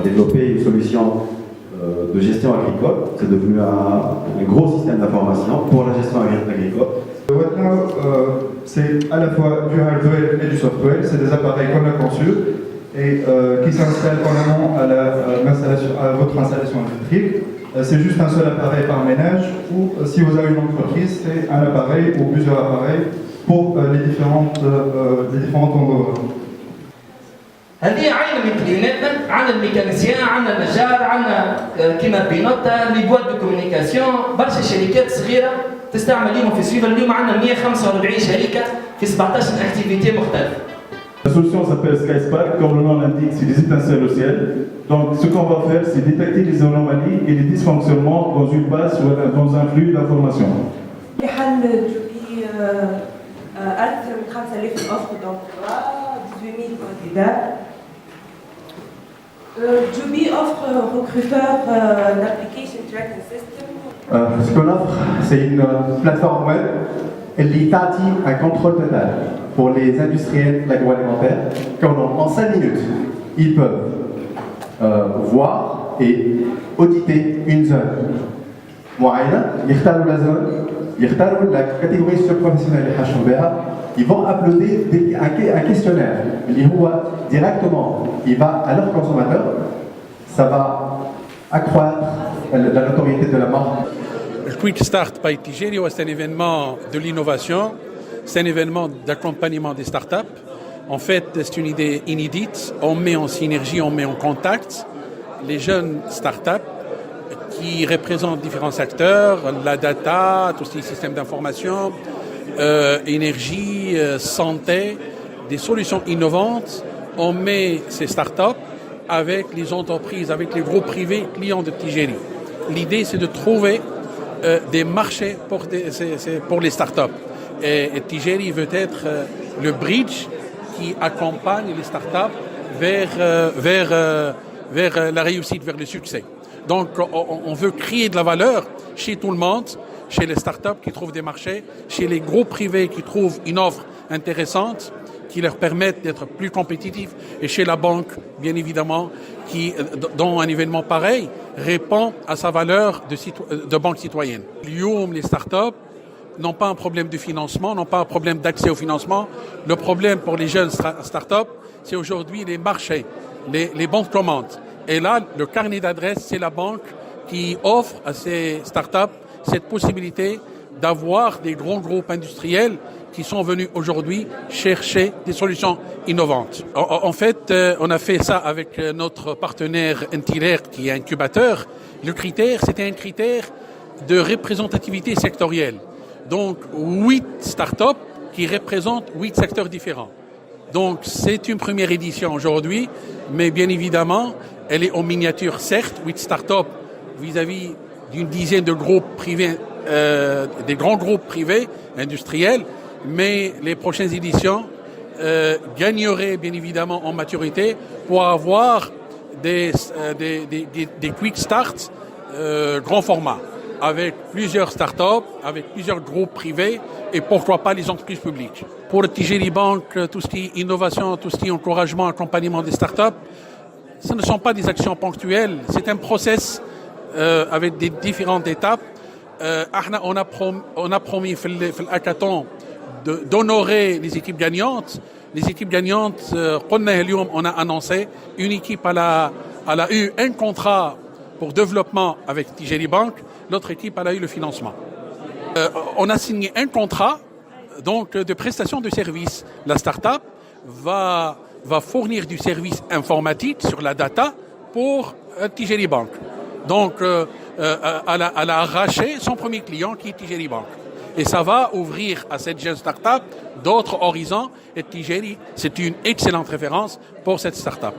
développé une solution de gestion agricole. C'est devenu un gros système d'information pour la gestion agricole. Maintenant, c'est à la fois du hardware et du software. C'est des appareils qu'on a conçus et qui s'installent en amont à votre installation électrique. C'est juste un seul appareil par ménage ou si vous avez une entreprise, c'est un appareil ou plusieurs appareils pour les différents endroits. هذه عين من كليوناتنا، عندنا الميكانيسيان، عندنا النجار، عندنا كيما بينوتا، لي بواد دو كوميونيكاسيون، برشا شركات صغيرة تستعمل اليوم في سويفر. اليوم عندنا 145 شركة في 17 اكتيفيتي مختلفة. La solution s'appelle SkySpark, comme le nom l'indique, c'est des étincelles au ciel. Donc ce qu'on va faire, c'est détecter les anomalies et les dysfonctionnements dans une base ou dans un flux d'informations. حل جوبي أكثر من 5000 offre d'emploi, 18 000 candidats. Joby offre recruteur d'application tracking system. Ce qu'on offre, c'est une plateforme web qui t'attire un contrôle total pour les industriels de l'agroalimentaire. En 5 minutes, ils peuvent voir et auditer une zone. Ils choisissent la zone, ils choisissent la catégorie socio-professionnelle ils vont uploader un questionnaire. Directement, il va à leur consommateur. Ça va accroître la notoriété de la marque. Le Quick Start by Tigerio, c'est un événement de l'innovation, c'est un événement d'accompagnement des startups. En fait, c'est une idée inédite. On met en synergie, on met en contact les jeunes startups qui représentent différents secteurs, la data, tous les systèmes d'information, énergie, santé, des solutions innovantes. On met ces startups avec les entreprises, avec les groupes privés clients de Tigeri. L'idée, c'est de trouver des marchés pour les startups. Et Tigeri veut être le bridge qui accompagne les startups vers la réussite, vers le succès. Donc, on veut créer de la valeur chez tout le monde, chez les startups qui trouvent des marchés, chez les groupes privés qui trouvent une offre intéressante, qui leur permettent d'être plus compétitifs, et chez la banque, bien évidemment, qui, dans un événement pareil, répond à sa valeur de banque citoyenne. Les startups n'ont pas un problème de financement, n'ont pas un problème d'accès au financement. Le problème pour les jeunes startups, c'est aujourd'hui les marchés, les bons de commande. Et là, le carnet d'adresses, c'est la banque qui offre à ces startups cette possibilité d'avoir des grands groupes industriels qui sont venus aujourd'hui chercher des solutions innovantes. En fait, on a fait ça avec notre partenaire Entiler, qui est incubateur. Le critère, c'était un critère de représentativité sectorielle. Donc, 8 startups qui représentent 8 secteurs différents. Donc, c'est une première édition aujourd'hui, mais bien évidemment, elle est en miniature, certes, 8 startups vis-à-vis d'une dizaine de groupes privés, des grands groupes privés industriels, mais les prochaines éditions gagneraient bien évidemment en maturité pour avoir des quick starts grand format, avec plusieurs startups, avec plusieurs groupes privés et pourquoi pas les entreprises publiques. Pour le Tigeri Bank, tout ce qui est innovation, tout ce qui est encouragement, accompagnement des startups, ce ne sont pas des actions ponctuelles, c'est un process avec des différentes étapes. On a promis l'hackathon d'honorer les équipes gagnantes. Les équipes gagnantes, on a annoncé, une équipe elle a eu un contrat pour développement avec Tigeri Bank, l'autre équipe elle a eu le financement. On a signé un contrat donc de prestation de services. La start-up va fournir du service informatique sur la data pour Tigeri Bank. Donc, elle a arraché son premier client qui est Tigeri Bank. Et ça va ouvrir à cette jeune start-up d'autres horizons. Et Tigeri, c'est une excellente référence pour cette start-up.